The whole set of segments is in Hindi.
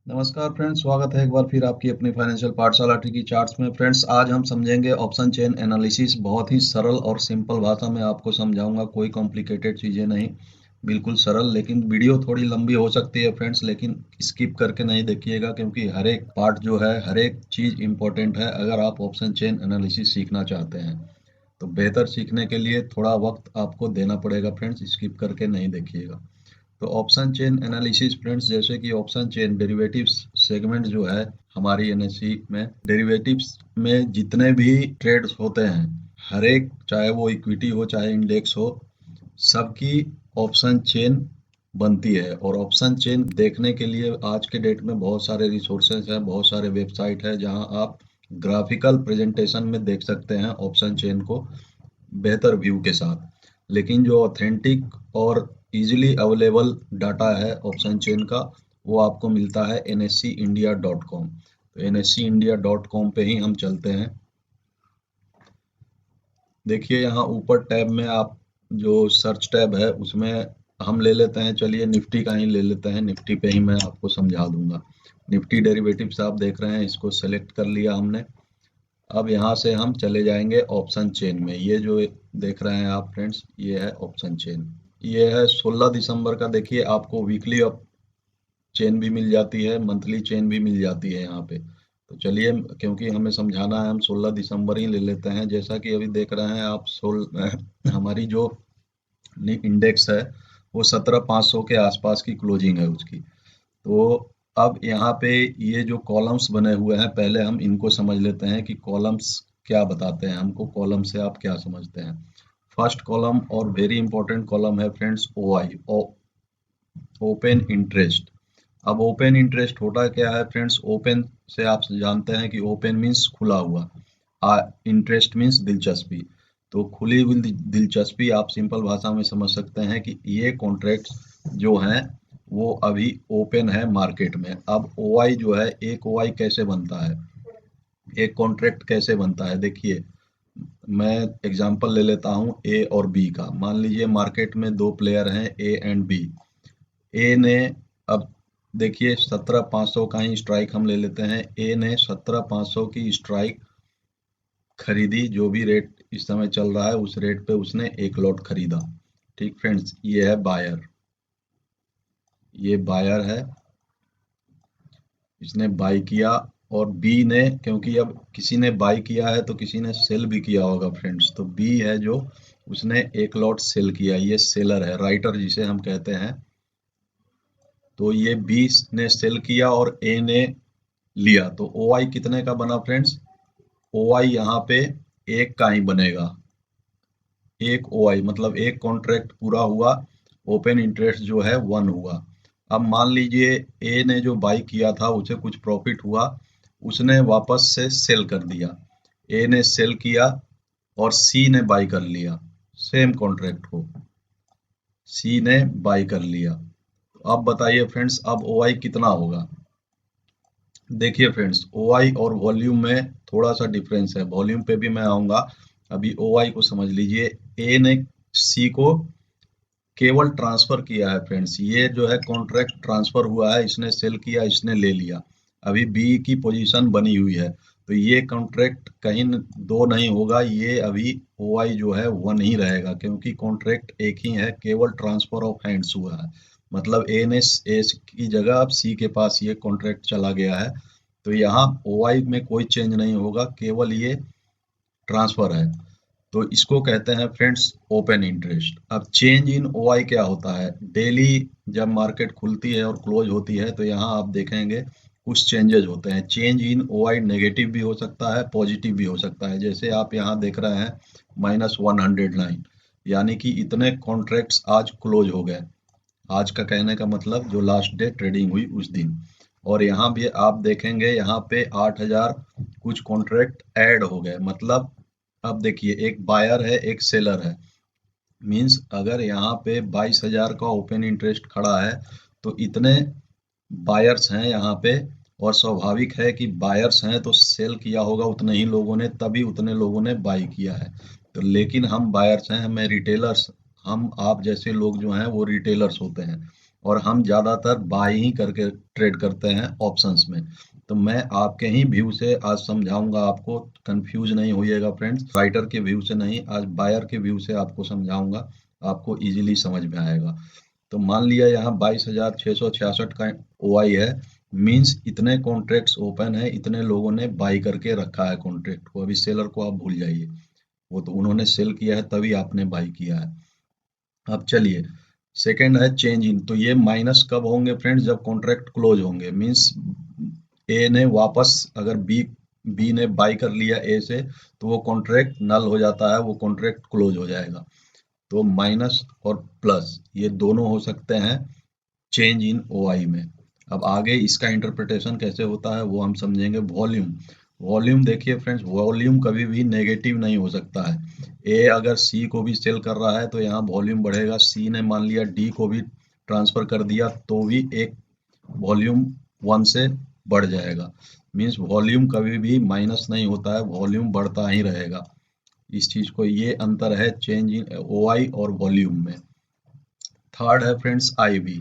नमस्कार फ्रेंड्स, स्वागत है एक बार फिर आपकी अपनी फाइनेंशियल पाठशाला ट्रिकी चार्ट्स में। फ्रेंड्स, आज हम समझेंगे ऑप्शन चेन एनालिसिस। बहुत ही सरल और सिंपल भाषा में आपको समझाऊंगा, कोई कॉम्प्लिकेटेड चीज़ें नहीं, बिल्कुल सरल। लेकिन वीडियो थोड़ी लंबी हो सकती है फ्रेंड्स, लेकिन स्किप करके नहीं देखिएगा, क्योंकि हर एक पार्ट जो है, हर एक चीज़ इंपॉर्टेंट है अगर आप ऑप्शन चेन एनालिसिस सीखना चाहते हैं। तो बेहतर सीखने के लिए थोड़ा वक्त आपको देना पड़ेगा फ्रेंड्स, स्किप करके नहीं देखिएगा। तो ऑप्शन चेन एनालिसिस फ्रेंड्स, जैसे कि ऑप्शन चेन डेरिवेटिव्स सेगमेंट जो है हमारी एनएससी में, डेरिवेटिव्स में जितने भी ट्रेड्स होते हैं, हर एक, चाहे वो इक्विटी हो चाहे इंडेक्स हो, सबकी ऑप्शन चेन बनती है। और ऑप्शन चेन देखने के लिए आज के डेट में बहुत सारे रिसोर्सेज हैं, बहुत सारे वेबसाइट है जहां आप ग्राफिकल प्रेजेंटेशन में देख सकते हैं ऑप्शन चेन को बेहतर व्यू के साथ। लेकिन जो ऑथेंटिक और इजीली अवेलेबल डाटा है ऑप्शन चेन का, वो आपको मिलता है nscindia.com। तो nscindia.com पे ही हम चलते हैं। देखिए यहाँ ऊपर टैब में आप, जो सर्च टैब है उसमें हम ले लेते हैं, चलिए निफ्टी का ही ले लेते हैं। निफ्टी पे ही मैं आपको समझा दूंगा। निफ्टी डेरिवेटिव्स आप देख रहे हैं, इसको सेलेक्ट कर लिया हमने। अब यहाँ से हम चले जाएंगे ऑप्शन चेन में। ये जो देख रहे हैं आप फ्रेंड्स, ये है ऑप्शन चेन। ये है 16 दिसंबर का। देखिए आपको वीकली अप चेन भी मिल जाती है, मंथली चेन भी मिल जाती है यहाँ पे। तो चलिए, क्योंकि हमें समझाना है, हम 16 दिसंबर ही ले लेते हैं। जैसा कि अभी देख रहे हैं आप, हमारी जो इंडेक्स है वो 17,500 के आसपास की क्लोजिंग है उसकी। तो अब यहाँ पे ये जो कॉलम्स बने हुए हैं, पहले हम इनको समझ लेते हैं कि कॉलम्स क्या बताते हैं हमको। कॉलम से आप क्या समझते हैं? फर्स्ट कॉलम और वेरी इंपॉर्टेंट कॉलम है फ्रेंड्स, ओ आई, ओपन इंटरेस्ट। अब ओपन इंटरेस्ट होता क्या है फ्रेंड्स? ओपन से आप जानते हैं कि ओपन मीन्स खुला हुआ, इंटरेस्ट मीन्स दिलचस्पी। तो खुली हुई दिलचस्पी आप सिंपल भाषा में समझ सकते हैं कि ये कॉन्ट्रैक्ट जो हैं वो अभी ओपन है मार्केट में। अब ओआई जो है, एक ओआई कैसे बनता है, एक कॉन्ट्रैक्ट कैसे बनता है, देखिए मैं एग्जांपल ले लेता हूँ ए और बी का। मान लीजिए मार्केट में दो प्लेयर हैं, ए एंड बी। ए ने, अब देखिए 17,500 का ही स्ट्राइक हम ले लेते हैं। ए ने 17,500 की स्ट्राइक खरीदी, जो भी रेट इस समय चल रहा है उस रेट पे उसने एक लॉट खरीदा। ठीक फ्रेंड्स, ये है बायर, ये बायर है, इसने बाई किया। और बी ने, क्योंकि अब किसी ने बाई किया है तो किसी ने सेल भी किया होगा फ्रेंड्स, तो बी है जो, उसने एक लॉट सेल किया, ये सेलर है, राइटर जिसे हम कहते हैं। तो ये बी ने सेल किया और ए ने लिया, तो ओ आई कितने का बना फ्रेंड्स? ओ आई यहाँ पे एक का ही बनेगा। एक ओ आई मतलब एक कॉन्ट्रैक्ट पूरा हुआ, ओपन इंटरेस्ट जो है 1 हुआ। अब मान लीजिए ए ने जो बाई किया था उसे कुछ प्रॉफिट हुआ, उसने वापस से सेल कर दिया। ए ने सेल किया और सी ने बाई कर लिया, सेम कॉन्ट्रैक्ट को सी ने बाई कर लिया। तो अब बताइए फ्रेंड्स, अब ओ आई कितना होगा? देखिए फ्रेंड्स, ओ आई और वॉल्यूम में थोड़ा सा डिफरेंस है, वॉल्यूम पे भी मैं आऊंगा। अभी ओ आई को समझ लीजिए। ए ने सी को केवल ट्रांसफर किया है फ्रेंड्स, ये जो है कॉन्ट्रैक्ट ट्रांसफर हुआ है, इसने सेल किया, इसने ले लिया। अभी बी की पोजीशन बनी हुई है, तो ये कॉन्ट्रैक्ट कहीं दो नहीं होगा, ये अभी ओ आई जो है 1 ही रहेगा, क्योंकि कॉन्ट्रैक्ट एक ही है, केवल ट्रांसफर ऑफ हैंड्स हुआ है। मतलब ए ने ए की जगह अब सी के पास ये कॉन्ट्रैक्ट चला गया है। तो यहाँ ओ आई में कोई चेंज नहीं होगा, केवल ये ट्रांसफर है। तो इसको कहते हैं फ्रेंड्स ओपन इंटरेस्ट। अब चेंज इन ओआई क्या होता है? डेली जब मार्केट खुलती है और क्लोज होती है, तो यहाँ आप देखेंगे कुछ चेंजेस होते हैं। चेंज इन ओआई नेगेटिव भी हो सकता है, पॉजिटिव भी हो सकता है। जैसे आप यहाँ देख रहे हैं -109, यानी कि इतने कॉन्ट्रैक्ट्स आज क्लोज हो गए। आज का कहने का मतलब जो लास्ट डे ट्रेडिंग हुई उस दिन। और यहाँ भी आप देखेंगे, यहाँ पे 8,000 कुछ कॉन्ट्रैक्ट ऐड हो गए। मतलब अब देखिए, एक बायर है एक सेलर है, मींस अगर यहाँ पे 22,000 का ओपन इंटरेस्ट खड़ा है, तो इतने बायर्स हैं यहाँ पे। और स्वाभाविक है कि बायर्स हैं तो सेल किया होगा उतने ही लोगों ने, तभी उतने लोगों ने बाई किया है। तो लेकिन हम बायर्स हैं, हमें रिटेलर्स, हम आप जैसे लोग जो हैं वो रिटेलर्स होते हैं। और हम ज़्यादातर बाय ही करके ट्रेड करते हैं ऑप्शंस में। तो मैं आपके ही व्यू से आज समझाऊंगा आपको, कंफ्यूज नहीं होइएगा फ्रेंड्स, राइटर के व्यू से नहीं, आज बायर के व्यू से आपको समझाऊंगा, आपको इजीली समझ में आएगा। तो मान लिया यहाँ 22,666 का ओआई है, मींस इतने कॉन्ट्रैक्ट्स ओपन है, इतने लोगों ने बाई करके रखा है कॉन्ट्रैक्ट को। अभी सेलर को आप भूल जाइए, वो तो उन्होंने सेल किया है तभी आपने बाई किया है। अब चलिए, सेकंड है चेंज इन। तो ये माइनस कब होंगे फ्रेंड्स? जब कॉन्ट्रैक्ट क्लोज होंगे, मींस ए ने वापस, अगर बी ने बाई कर लिया ए से, तो वो कॉन्ट्रैक्ट नल हो जाता है, वो कॉन्ट्रैक्ट क्लोज हो जाएगा। तो माइनस और प्लस ये दोनों हो सकते हैं चेंज इन ओआई में। अब आगे इसका इंटरप्रिटेशन कैसे होता है वो हम समझेंगे। वॉल्यूम, वॉल्यूम देखिए फ्रेंड्स, वॉल्यूम कभी भी नेगेटिव नहीं हो सकता है। ए अगर सी को भी सेल कर रहा है तो यहाँ वॉल्यूम बढ़ेगा, सी ने मान लिया डी को भी ट्रांसफर कर दिया तो भी एक वॉल्यूम 1 से बढ़ जाएगा। मीन्स वॉल्यूम कभी भी माइनस नहीं होता है, वॉल्यूम बढ़ता ही रहेगा। इस चीज को, ये अंतर है चेंज इन ओआई और वॉल्यूम में। थर्ड है फ्रेंड्स आईवी,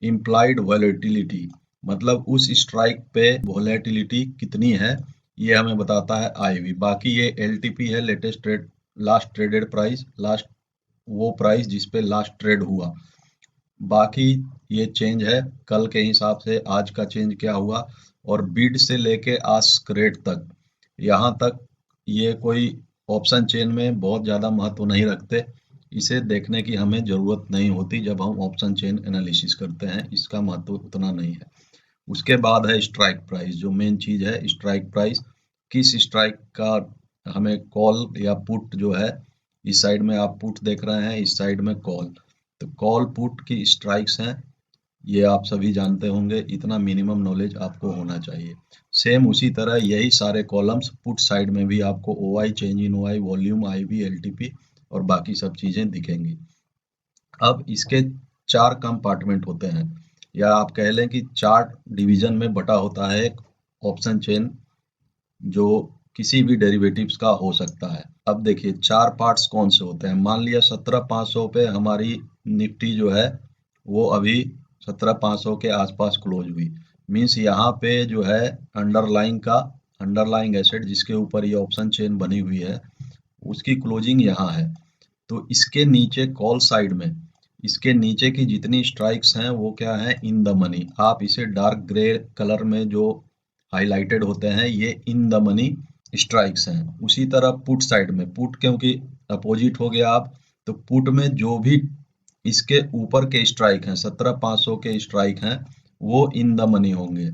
इम्प्लाइड वॉलेटिलिटी, मतलब उस स्ट्राइक पे वॉलेटिलिटी कितनी है ये हमें बताता है आईवी। बाकी ये एलटीपी है, latest trade, last traded price, last वो प्राइस जिस पे लास्ट ट्रेड हुआ। बाकी ये चेंज है कल के हिसाब से, आज का चेंज क्या हुआ, और बिड से लेके आस्क रेट तक, यहाँ तक ये कोई ऑप्शन चेन में बहुत ज़्यादा महत्व नहीं रखते। इसे देखने की हमें ज़रूरत नहीं होती जब हम ऑप्शन चेन एनालिसिस करते हैं, इसका महत्व उतना नहीं है। उसके बाद है स्ट्राइक प्राइस, जो मेन चीज़ है स्ट्राइक प्राइस, किस स्ट्राइक का हमें कॉल या पुट जो है, इस साइड में आप पुट देख रहे हैं, इस साइड में कॉल, तो कॉल पुट की स्ट्राइक्स हैं, ये आप सभी जानते होंगे, इतना मिनिमम नॉलेज आपको होना चाहिए। सेम उसी तरह यही सारे कॉलम्स पुट साइड में भी आपको OI, change in OI, volume, IV, LTP और बाकी सब चीजें दिखेंगी। अब इसके 4 कंपार्टमेंट होते हैं, या आप कह लें कि 4 डिवीजन में बटा होता है एक ऑप्शन चेन, जो किसी भी डेरिवेटिव्स का हो सकता है। अब देखिए 4 पार्ट्स कौन से होते हैं। मान लिया 17,500 पे हमारी निफ्टी जो है वो अभी 17,500 के आसपास क्लोज हुई, मींस यहाँ पे जो है अंडरलाइंग एसेट जिसके ऊपर ये ऑप्शन चेन बनी हुई है, उसकी क्लोजिंग यहाँ है। तो इसके नीचे कॉल साइड में, इसके नीचे की जितनी स्ट्राइक्स हैं वो क्या है, इन द मनी। आप इसे डार्क ग्रे कलर में जो हाईलाइटेड होते हैं, ये इन द मनी स्ट्राइक्स हैं। उसी तरह पुट साइड में, पुट क्योंकि अपोजिट हो गया आप, तो पुट में जो भी इसके ऊपर के स्ट्राइक हैं, 17,500 के स्ट्राइक हैं, वो इन द मनी होंगे,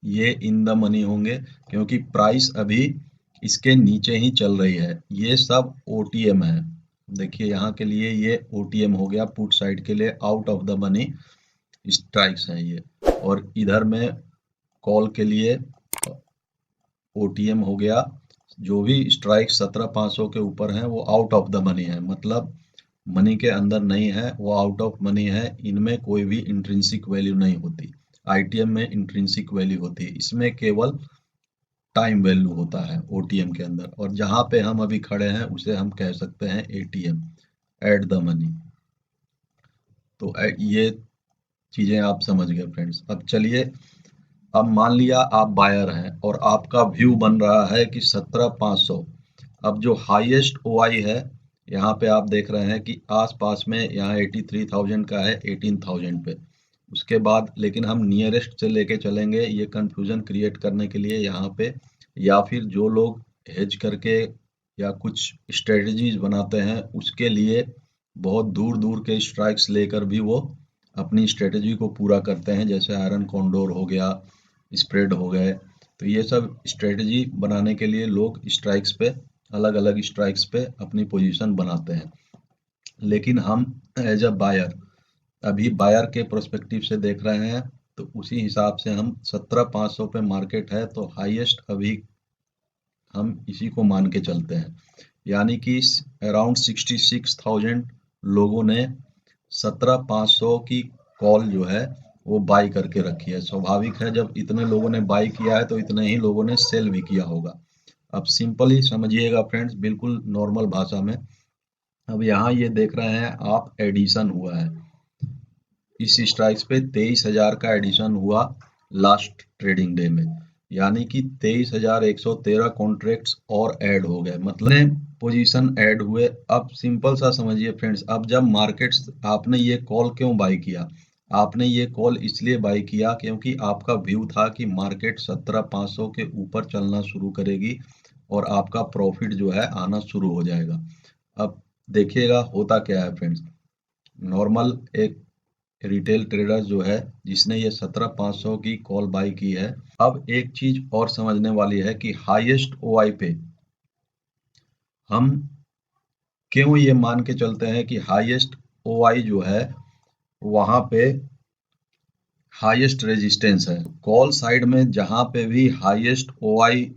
ये इन द मनी होंगे, क्योंकि प्राइस अभी इसके नीचे ही चल रही है। ये सब ओटीएम है, देखिए यहाँ के लिए ये ओटीएम हो गया, पुट साइड के लिए out of the money strikes हैं ये, और इधर में कॉल के लिए ओटीएम हो गया। जो भी स्ट्राइक 17,500 के ऊपर हैं वो आउट ऑफ द मनी है, मतलब मनी के अंदर नहीं है, वो आउट ऑफ मनी है। इनमें कोई भी इंट्रिंसिक वैल्यू नहीं होती, आईटीएम में इंट्रिंसिक वैल्यू होती है, इसमें केवल टाइम वैल्यू होता है ओटीएम के अंदर। और जहां पे हम अभी खड़े हैं उसे हम कह सकते हैं एटीएम, एट द मनी। तो ये चीजें आप समझ गए फ्रेंड्स। अब चलिए, अब मान लिया आप बायर हैं और आपका व्यू बन रहा है कि 17,500, अब जो हाईएस्ट ओआई है यहाँ पे आप देख रहे हैं कि आसपास में यहाँ 83,000 का है, 18,000 पे। उसके बाद लेकिन हम नियरेस्ट से लेके चलेंगे, ये कंफ्यूजन क्रिएट करने के लिए यहाँ पे, या फिर जो लोग हेज करके या कुछ स्ट्रेटजीज बनाते हैं उसके लिए बहुत दूर दूर के स्ट्राइक्स लेकर भी वो अपनी स्ट्रेटजी को पूरा करते हैं, जैसे आयरन कॉन्डोर हो गया, स्प्रेड हो गए। तो ये सब स्ट्रेटजी बनाने के लिए लोग स्ट्राइक्स पे, अलग अलग स्ट्राइक्स पे अपनी पोजीशन बनाते हैं। लेकिन हम एज अ बायर, अभी बायर के प्रोस्पेक्टिव से देख रहे हैं, तो उसी हिसाब से हम 17,500 पे मार्केट है तो हाईएस्ट अभी हम इसी को मान के चलते हैं, यानी कि अराउंड 66,000 लोगों ने 17,500 की कॉल जो है वो बाई करके रखी है। स्वाभाविक है, जब इतने लोगों ने बाई किया है तो इतने ही लोगों ने सेल भी किया होगा। अब सिंपल ही समझिएगा फ्रेंड्स, बिल्कुल नॉर्मल भाषा में। अब यहाँ ये देख रहे हैं आप, एडिशन हुआ है, इस स्ट्राइक्स पे 23,000 का एडिशन हुआ लास्ट ट्रेडिंग डे में, यानी कि 23,113 कॉन्ट्रैक्ट्स और ऐड हो गए, मतलब पोजीशन ऐड हुए। अब सिंपल सा समझिए फ्रेंड्स, अब जब मार्केट्स, आपने ये कॉल क्यों बाय किया? आपने ये कॉल इसलिए बाय किया क्योंकि आपका व्यू था कि मार्केट 17,500 के ऊपर चलना शुरू करेगी और आपका प्रॉफिट जो है आना शुरू हो जाएगा। अब देखिएगा होता क्या है फ्रेंड्स, नॉर्मल एक रिटेल ट्रेडर जो है जिसने ये 17,500 की कॉल बाई की है, अब एक चीज और समझने वाली है कि हाईएस्ट ओआई पे हम क्यों ये मान के चलते हैं कि हाईएस्ट ओआई जो है वहां पे हाईएस्ट रेजिस्टेंस है। कॉल साइड में जहां पे भी हाईएस्ट ओआई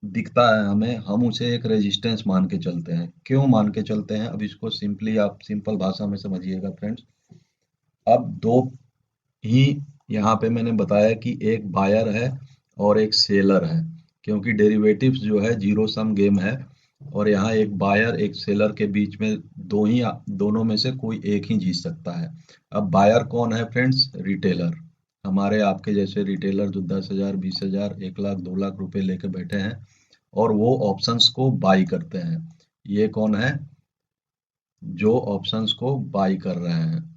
दिखता है हमें, हम उसे एक रेजिस्टेंस मान के चलते हैं। क्यों मान के चलते हैं, अब इसको सिंपली आप सिंपल भाषा में समझिएगा फ्रेंड्स। अब दो ही यहाँ पे मैंने बताया कि एक बायर है और एक सेलर है, क्योंकि डेरिवेटिव्स जो है जीरो सम गेम है और यहाँ एक बायर एक सेलर के बीच में दोनों में से कोई एक ही जीत सकता है। अब बायर कौन है फ्रेंड्स? रिटेलर, हमारे आपके जैसे रिटेलर जो 10,000 20,000 1 लाख 2 लाख रुपए लेके बैठे हैं और वो ऑप्शंस को बाई करते हैं। ये कौन है जो ऑप्शंस को बाई कर रहे हैं?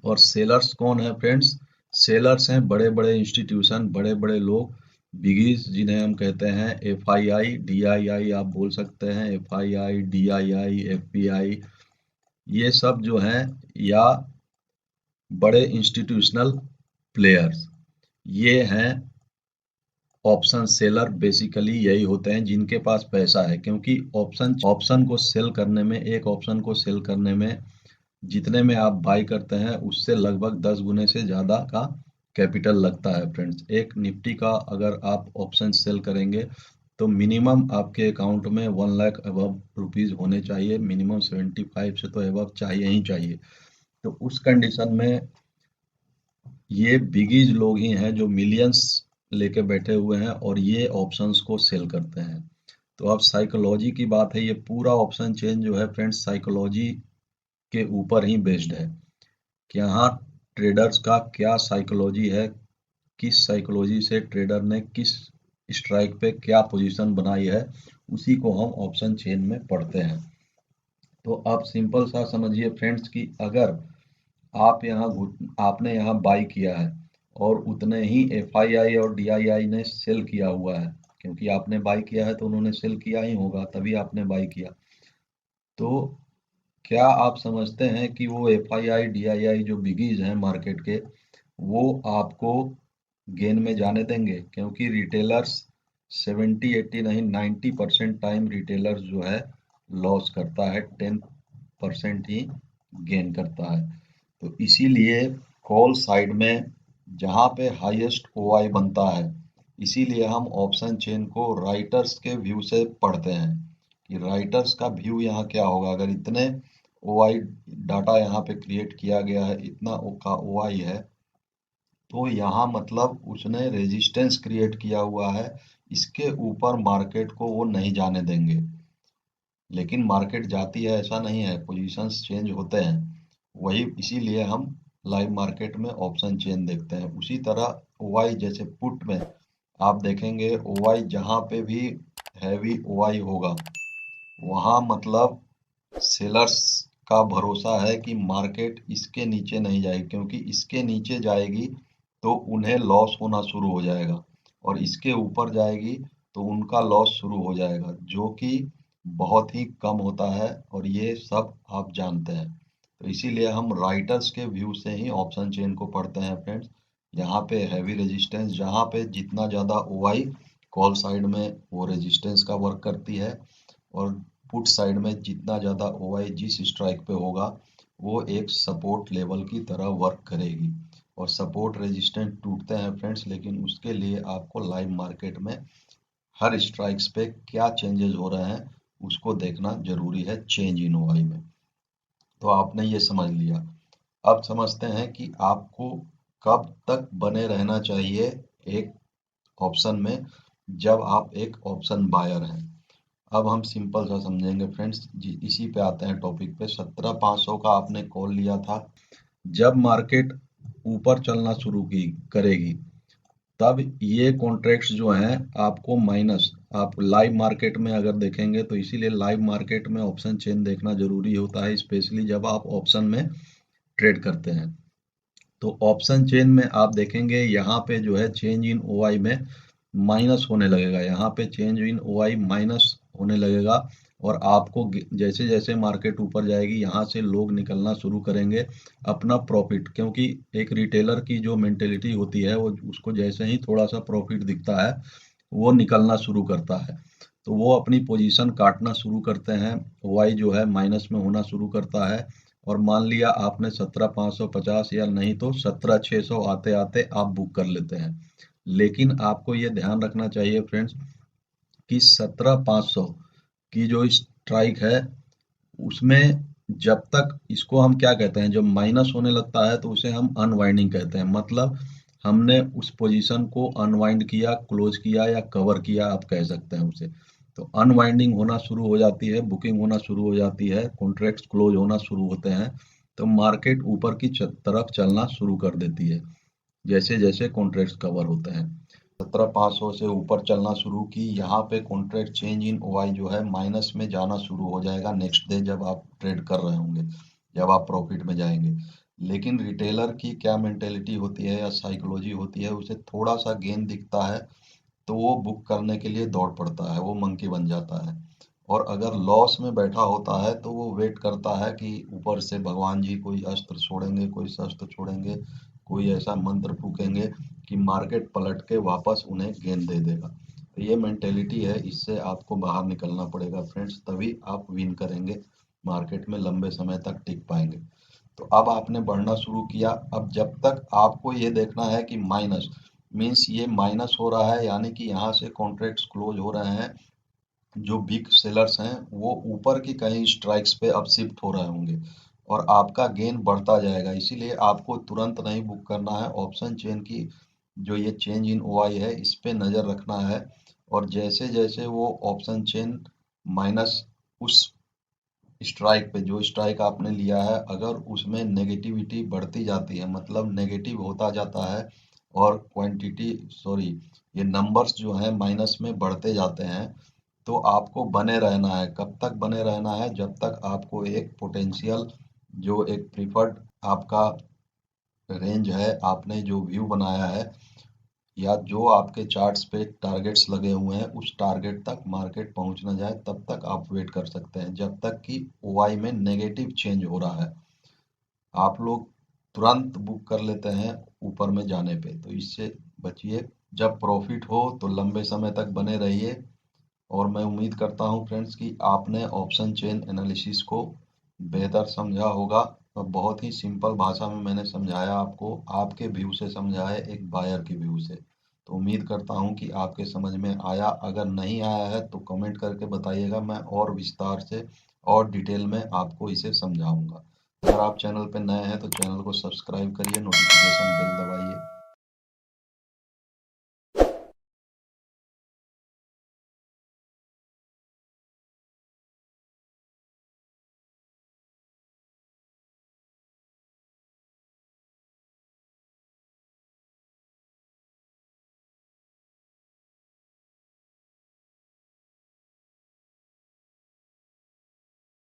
और सेलर्स कौन है फ्रेंड्स? सेलर्स हैं बड़े बड़े इंस्टीट्यूशन, बड़े बड़े लोग, बिगीज, जिन्हें हम कहते हैं F I I D I आई, आप बोल सकते हैं F I I D I I F P I, ये सब जो हैं, या बड़े इंस्टीट्यूशनल प्लेयर्स, ये हैं ऑप्शन सेलर। बेसिकली यही होते हैं जिनके पास पैसा है, क्योंकि ऑप्शन को सेल करने में, एक ऑप्शन को सेल करने में जितने में आप बाई करते हैं उससे लगभग 10 गुने से ज़्यादा का कैपिटल लगता है फ्रेंड्स। एक निफ्टी का अगर आप ऑप्शन सेल करेंगे तो मिनिमम आपके अकाउंट में 1 लाख अबव रुपीज़ होने चाहिए, मिनिमम 75 से तो अबव चाहिए ही चाहिए। तो उस कंडीशन में ये बिगीज लोग ही हैं जो मिलियंस लेके बैठे हुए हैं और ये ऑप्शंस को सेल करते हैं। तो अब साइकोलॉजी की बात है, ये पूरा ऑप्शन चेन जो है फ्रेंड्स साइकोलॉजी के ऊपर ही बेस्ड है कि यहाँ ट्रेडर्स का क्या साइकोलॉजी है, किस साइकोलॉजी से ट्रेडर ने किस स्ट्राइक पे क्या पोजीशन बनाई है, उसी को हम ऑप्शन चेन में पढ़ते हैं। तो आप सिंपल सा समझिए फ्रेंड्स कि अगर आपने यहाँ बाई किया है और उतने ही एफआईआई और डीआईआई ने सेल किया हुआ है, क्योंकि आपने बाई किया है तो उन्होंने सेल किया ही होगा, तभी आपने बाई किया। तो क्या आप समझते हैं कि वो एफआईआई डीआईआई जो बिगीज हैं मार्केट के, वो आपको गेन में जाने देंगे? क्योंकि रिटेलर्स 70 80 नहीं 90% टाइम रिटेलर्स जो है लॉस करता है, 10% ही गेन करता है। तो इसीलिए कॉल साइड में जहाँ पे हाईएस्ट ओआई बनता है, इसीलिए हम ऑप्शन चेन को राइटर्स के व्यू से पढ़ते हैं कि राइटर्स का व्यू यहाँ क्या होगा। अगर इतने ओआई डाटा यहाँ पे क्रिएट किया गया है, इतना का ओआई है, तो यहाँ मतलब उसने रेजिस्टेंस क्रिएट किया हुआ है, इसके ऊपर मार्केट को वो नहीं जाने देंगे। लेकिन मार्केट जाती है ऐसा नहीं है, पोजीशंस चेंज होते हैं, वही इसीलिए हम लाइव मार्केट में ऑप्शन चेन देखते हैं। उसी तरह ओआई जैसे पुट में आप देखेंगे, ओआई जहाँ पे भी हैवी ओआई होगा वहाँ मतलब सेलर्स का भरोसा है कि मार्केट इसके नीचे नहीं जाएगी, क्योंकि इसके नीचे जाएगी तो उन्हें लॉस होना शुरू हो जाएगा और इसके ऊपर जाएगी तो उनका लॉस शुरू हो जाएगा, जो कि बहुत ही कम होता है और ये सब आप जानते हैं। तो इसीलिए हम राइटर्स के व्यू से ही ऑप्शन चेन को पढ़ते हैं फ्रेंड्स। यहाँ पे हैवी रेजिस्टेंस, जहाँ पे जितना ज़्यादा ओआई कॉल साइड में वो रेजिस्टेंस का वर्क करती है, और पुट साइड में जितना ज़्यादा ओआई जिस स्ट्राइक पे होगा वो एक सपोर्ट लेवल की तरह वर्क करेगी। और सपोर्ट रेजिस्टेंस टूटते हैं फ्रेंड्स, लेकिन उसके लिए आपको लाइव मार्केट में हर स्ट्राइक्स पे क्या चेंजेस हो रहे हैं उसको देखना जरूरी है चेंज इन ओआई में। तो आपने ये समझ लिया। अब समझते हैं कि आपको कब तक बने रहना चाहिए एक ऑप्शन में जब आप एक ऑप्शन बायर हैं। अब हम सिंपल सा समझेंगे फ्रेंड्स जी, इसी पे आते हैं टॉपिक पे। 17,500 का आपने कॉल लिया था, जब मार्केट ऊपर चलना शुरू की करेगी तब ये कॉन्ट्रैक्ट्स जो हैं आपको माइनस, आप लाइव मार्केट में अगर देखेंगे तो इसीलिए लाइव मार्केट में ऑप्शन चेन देखना जरूरी होता है, स्पेशली जब आप ऑप्शन में ट्रेड करते हैं। तो ऑप्शन चेन में आप देखेंगे यहाँ पे जो है चेंज इन ओआई में माइनस होने लगेगा, यहाँ पे चेंज इन ओआई माइनस होने लगेगा। और आपको जैसे जैसे मार्केट ऊपर जाएगी यहाँ से लोग निकलना शुरू करेंगे अपना प्रॉफिट, क्योंकि एक रिटेलर की जो मेंटेलिटी होती है वो उसको जैसे ही थोड़ा सा प्रॉफिट दिखता है वो निकलना शुरू करता है। तो वो अपनी पोजीशन काटना शुरू करते हैं, ओआई जो है माइनस में होना शुरू करता है। और मान लिया आपने 17,550 या नहीं तो 17,600 आते आते आप बुक कर लेते हैं। लेकिन आपको ये ध्यान रखना चाहिए फ्रेंड्स कि 17,500 की जो स्ट्राइक है उसमें जब तक, इसको हम क्या कहते हैं, जब माइनस होने लगता है तो उसे हम अनवाइंडिंग कहते हैं। मतलब हमने उस पोजीशन को अनवाइंड किया, क्लोज किया या कवर किया, आप कह सकते हैं उसे। तो अनवाइंडिंग होना शुरू हो जाती है, बुकिंग होना शुरू हो जाती है, कॉन्ट्रैक्ट्स क्लोज होना शुरू होते हैं, तो मार्केट ऊपर की तरफ चलना शुरू कर देती है जैसे जैसे कॉन्ट्रैक्ट्स कवर होते हैं। 17,500 से ऊपर चलना शुरू की, यहाँ पे कॉन्ट्रैक्ट चेंज इन ओआई जो है माइनस में जाना शुरू हो जाएगा नेक्स्ट डे जब आप ट्रेड कर रहे होंगे, जब आप प्रॉफिट में जाएंगे। लेकिन रिटेलर की क्या मेंटेलिटी होती है या साइकोलॉजी होती है, उसे थोड़ा सा गेन दिखता है तो वो बुक करने के लिए दौड़ पड़ता है, वो मंकी बन जाता है। और अगर लॉस में बैठा होता है तो वो वेट करता है कि ऊपर से भगवान जी कोई अस्त्र छोड़ेंगे, कोई शस्त्र छोड़ेंगे, कोई ऐसा मंत्र फूकेंगे कि मार्केट पलट के वापस उन्हें गेंद दे देगा। तो ये मेंटेलिटी है, इससे आपको बाहर निकलना पड़ेगा फ्रेंड्स, तभी आप विन करेंगे, मार्केट में लंबे समय तक टिक पाएंगे। तो अब आपने बढ़ना शुरू किया, अब जब तक आपको ये देखना है कि माइनस मीन्स ये माइनस हो रहा है, यानी कि यहाँ से कॉन्ट्रैक्ट्स क्लोज हो रहे हैं, जो बिग सेलर्स हैं वो ऊपर की कहीं स्ट्राइक्स पे अब शिफ्ट हो रहे होंगे और आपका गेन बढ़ता जाएगा। इसीलिए आपको तुरंत नहीं बुक करना है, ऑप्शन चेन की जो ये चेंज इन ओआई है इस पे नज़र रखना है। और जैसे जैसे वो ऑप्शन चेन माइनस उस स्ट्राइक पे, जो स्ट्राइक आपने लिया है, अगर उसमें नेगेटिविटी बढ़ती जाती है, मतलब नेगेटिव होता जाता है और क्वांटिटी सॉरी ये नंबर्स जो हैं माइनस में बढ़ते जाते हैं, तो आपको बने रहना है। कब तक बने रहना है? जब तक आपको एक पोटेंशियल जो एक प्रीफर्ड आपका रेंज है, आपने जो व्यू बनाया है या जो आपके चार्ट्स पे टारगेट्स लगे हुए हैं उस टारगेट तक मार्केट पहुंच ना जाए तब तक आप वेट कर सकते हैं, जब तक कि ओआई में नेगेटिव चेंज हो रहा है। आप लोग तुरंत बुक कर लेते हैं ऊपर में जाने पे, तो इससे बचिए। जब प्रॉफिट हो तो लंबे समय तक बने रहिए। और मैं उम्मीद करता हूं फ्रेंड्स कि आपने ऑप्शन चेन एनालिसिस को बेहतर समझा होगा और बहुत ही सिंपल भाषा में मैंने समझाया आपको, आपके व्यू से समझाया, एक बायर के व्यू से। तो उम्मीद करता हूं कि आपके समझ में आया। अगर नहीं आया है तो कमेंट करके बताइएगा, मैं और विस्तार से और डिटेल में आपको इसे समझाऊंगा। अगर आप चैनल पर नए हैं तो चैनल को सब्सक्राइब करिए, नोटिफिकेशन बेल दबाइए